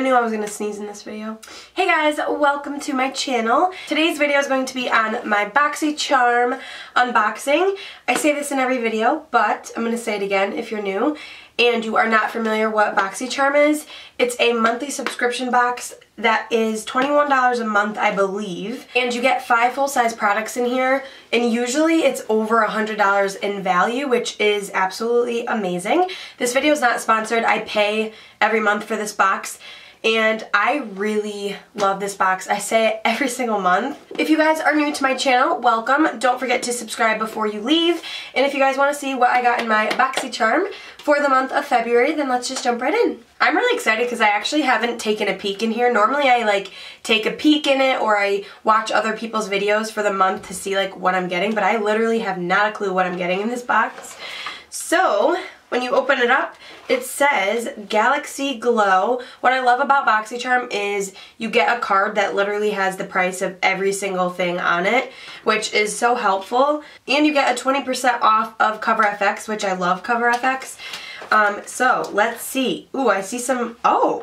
I knew I was going to sneeze in this video. Hey guys, welcome to my channel. Today's video is going to be on my Boxycharm unboxing. I say this in every video, but I'm going to say it again if you're new and you are not familiar what Boxycharm is. It's a monthly subscription box that is $21 a month, I believe, and you get 5 full-size products in here, and usually it's over $100 in value, which is absolutely amazing. This video is not sponsored. I pay every month for this box, and I really love this box. I say it every single month. If you guys are new to my channel, welcome. Don't forget to subscribe before you leave. And if you guys want to see what I got in my Boxycharm for the month of February, then let's just jump right in. I'm really excited because I actually haven't taken a peek in here. Normally I take a peek in it, or I watch other people's videos for the month to see what I'm getting, but I literally have not a clue what I'm getting in this box. So when you open it up, it says Galaxy Glow. What I love about Boxycharm is you get a card that literally has the price of every single thing on it, which is so helpful. And you get a 20% off of CoverFX, which I love CoverFX. So let's see. Ooh, I see some, oh!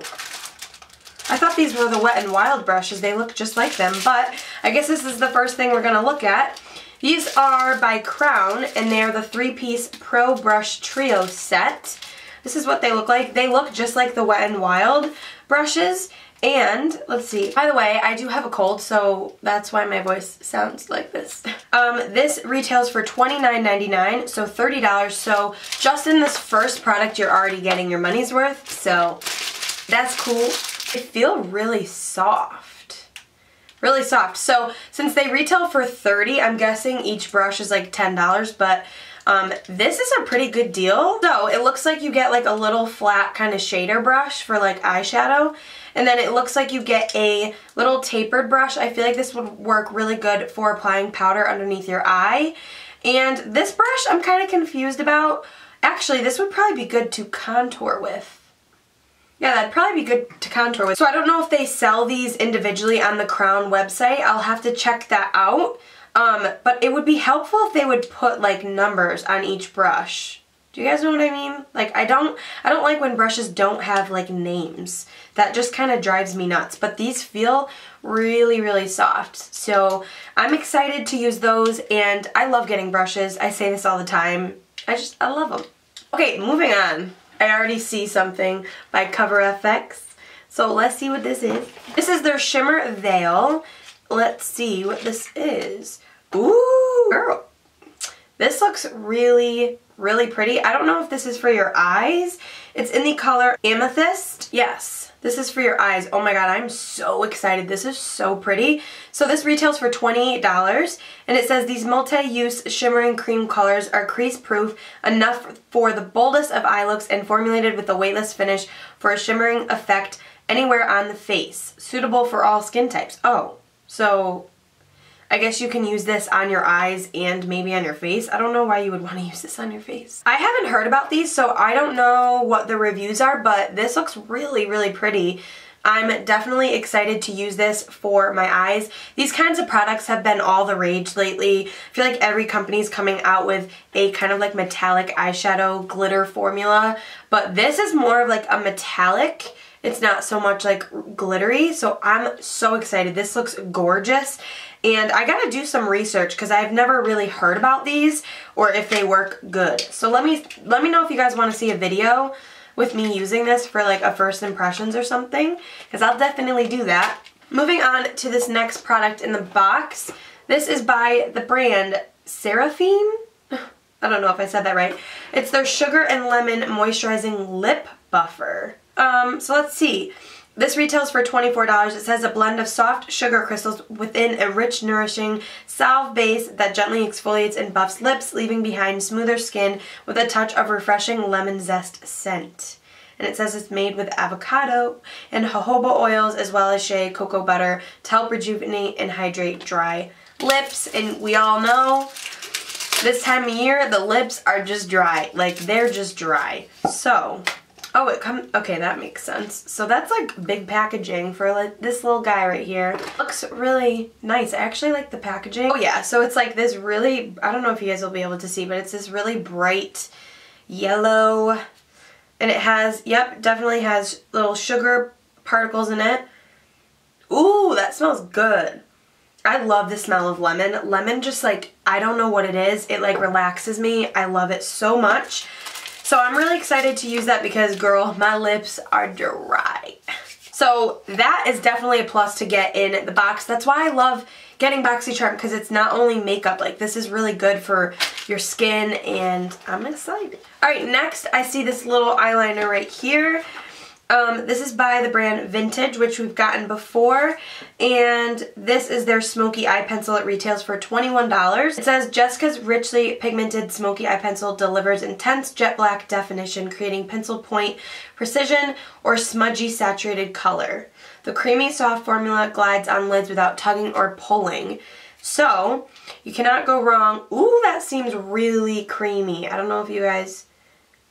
I thought these were the Wet n Wild brushes. They look just like them, but I guess this is the first thing we're gonna look at. These are by Crown, and they're the 3-piece Pro Brush Trio set. This is what they look like. They look just like the Wet n Wild brushes. And, let's see, by the way, I do have a cold, so that's why my voice sounds like this. This retails for $29.99, so $30. So just in this first product, you're already getting your money's worth, so that's cool. They feel really soft. Really soft. So since they retail for $30, I'm guessing each brush is like $10, but this is a pretty good deal. So it looks like you get a little flat kind of shader brush for eyeshadow, and then it looks like you get a little tapered brush. I feel like this would work really good for applying powder underneath your eye. And this brush I'm kind of confused about. Actually, this would probably be good to contour with. Yeah, that'd probably be good to contour with. So I don't know if they sell these individually on the Crown website. I'll have to check that out. But it would be helpful if they would put numbers on each brush. Do you guys know what I mean? I don't like when brushes don't have names. That just kind of drives me nuts. But these feel really, really soft. So I'm excited to use those, and I love getting brushes. I say this all the time. I love them. Okay, moving on. I already see something by CoverFX. So let's see what this is. This is their Shimmer Veil. Let's see what this is. Ooh, girl. This looks really, really pretty. I don't know if this is for your eyes. It's in the color Amethyst. Yes, this is for your eyes. Oh my god, I'm so excited. This is so pretty. So this retails for $28, and it says these multi-use shimmering cream colors are crease-proof, enough for the boldest of eye looks, and formulated with a weightless finish for a shimmering effect anywhere on the face. Suitable for all skin types. Oh, so I guess you can use this on your eyes and maybe on your face. I don't know why you would want to use this on your face. I haven't heard about these, so I don't know what the reviews are, but this looks really, really pretty. I'm definitely excited to use this for my eyes. These kinds of products have been all the rage lately. I feel like every company is coming out with a kind of metallic eyeshadow glitter formula, but this is more of a metallic. It's not so much glittery, so I'm so excited. This looks gorgeous. And I gotta do some research because I've never really heard about these or if they work good. So let me know if you guys want to see a video with me using this for a first impressions or something, because I'll definitely do that. Moving on to this next product in the box. This is by the brand Seraphine. I don't know if I said that right. It's their Sugar and Lemon Moisturizing Lip Buffer. So let's see. This retails for $24. It says a blend of soft sugar crystals within a rich, nourishing salve base that gently exfoliates and buffs lips, leaving behind smoother skin with a touch of refreshing lemon zest scent. And it says it's made with avocado and jojoba oils as well as shea cocoa butter to help rejuvenate and hydrate dry lips. And we all know this time of year the lips are just dry. They're just dry. So oh, it comes, okay, that makes sense. So that's big packaging for this little guy right here. Looks really nice. I actually like the packaging. Oh yeah, so it's this really, I don't know if you guys will be able to see, but it's this really bright yellow, and it has, yep, definitely has little sugar particles in it. Ooh, that smells good. I love the smell of lemon. Lemon just like, I don't know what it is. It like relaxes me. I love it so much. So I'm really excited to use that because, girl, my lips are dry. So that is definitely a plus to get in the box. That's why I love getting Boxycharm, because it's not only makeup. Like, this is really good for your skin, and I'm excited. Alright, next I see this little eyeliner right here. This is by the brand Vintage, which we've gotten before, and this is their smoky eye pencil. It retails for $21. It says, Jessica's richly pigmented smoky eye pencil delivers intense jet black definition, creating pencil point precision or smudgy saturated color. The creamy soft formula glides on lids without tugging or pulling. So, you cannot go wrong. Ooh, that seems really creamy. I don't know if you guys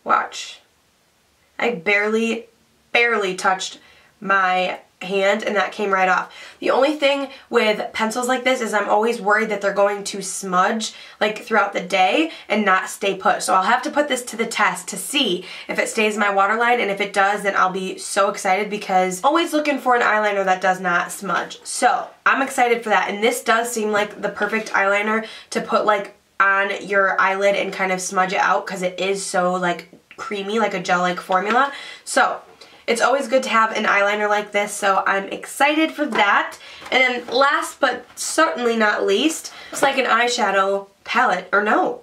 watch. I barely touched my hand and that came right off. The only thing with pencils like this is I'm always worried that they're going to smudge like throughout the day and not stay put. So I'll have to put this to the test to see if it stays in my waterline, and if it does, then I'll be so excited, because always looking for an eyeliner that does not smudge. So I'm excited for that, and this does seem like the perfect eyeliner to put like on your eyelid and kind of smudge it out, because it is so like creamy, like a gel-like formula. So it's always good to have an eyeliner like this, so I'm excited for that. And then last but certainly not least, it's like an eyeshadow palette, or no.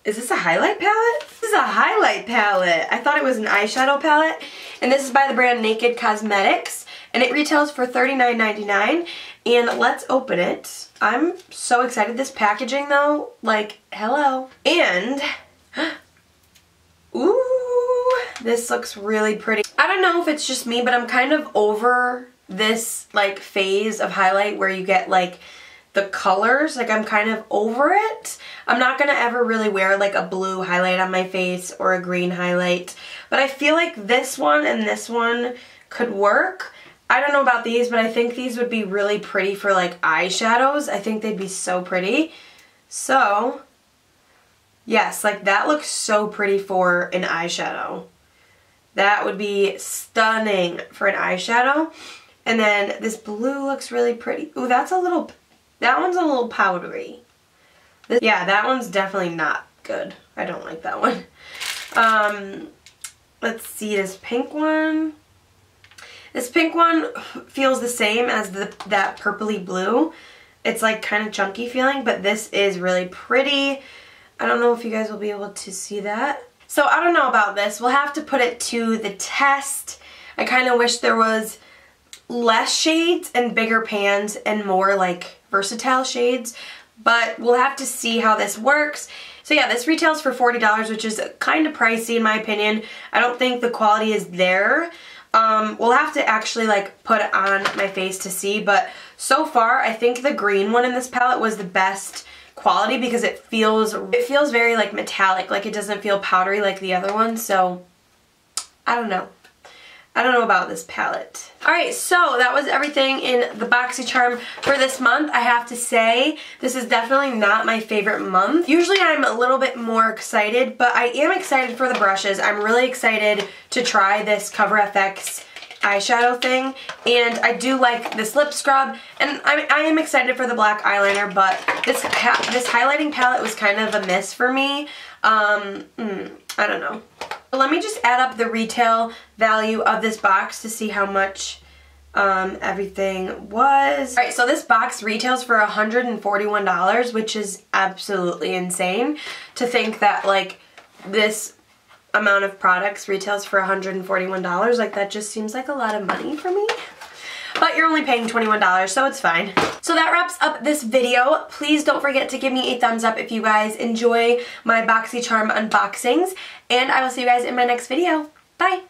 Is this a highlight palette? This is a highlight palette. I thought it was an eyeshadow palette. And this is by the brand Naked Cosmetics, and it retails for $39.99. And let's open it. I'm so excited. This packaging though, like, hello. And, ooh. This looks really pretty. I don't know if it's just me, but I'm kind of over this like phase of highlight where you get like the colors. Like, I'm kind of over it. I'm not gonna ever really wear like a blue highlight on my face or a green highlight, but I feel like this one and this one could work. I don't know about these, but I think these would be really pretty for like eyeshadows. I think they'd be so pretty. So yes, like that looks so pretty for an eyeshadow. That would be stunning for an eyeshadow. And then this blue looks really pretty. Ooh, that one's a little powdery. Yeah, that one's definitely not good. I don't like that one. Let's see, this pink one. This pink one feels the same as that purpley blue. It's like kind of chunky feeling, but this is really pretty. I don't know if you guys will be able to see that. So I don't know about this. We'll have to put it to the test. I kind of wish there was less shades and bigger pans and more like versatile shades, but we'll have to see how this works. So yeah, this retails for $40, which is kind of pricey in my opinion. I don't think the quality is there. We'll have to actually like put it on my face to see, but so far I think the green one in this palette was the best quality, because it feels very like metallic, like it doesn't feel powdery like the other one. So I don't know about this palette. Alright, so that was everything in the Boxycharm for this month. I have to say, this is definitely not my favorite month. Usually I'm a little bit more excited, but I am excited for the brushes. I'm really excited to try this Cover FX eyeshadow thing, and I do like this lip scrub, and I am excited for the black eyeliner, but this highlighting palette was kind of a miss for me. I don't know. Let me just add up the retail value of this box to see how much everything was. Alright, so this box retails for $141, which is absolutely insane to think that like this amount of products retails for $141. Like, that just seems like a lot of money for me. But you're only paying $21, so it's fine. So that wraps up this video. Please don't forget to give me a thumbs up if you guys enjoy my Boxycharm unboxings, and I will see you guys in my next video. Bye!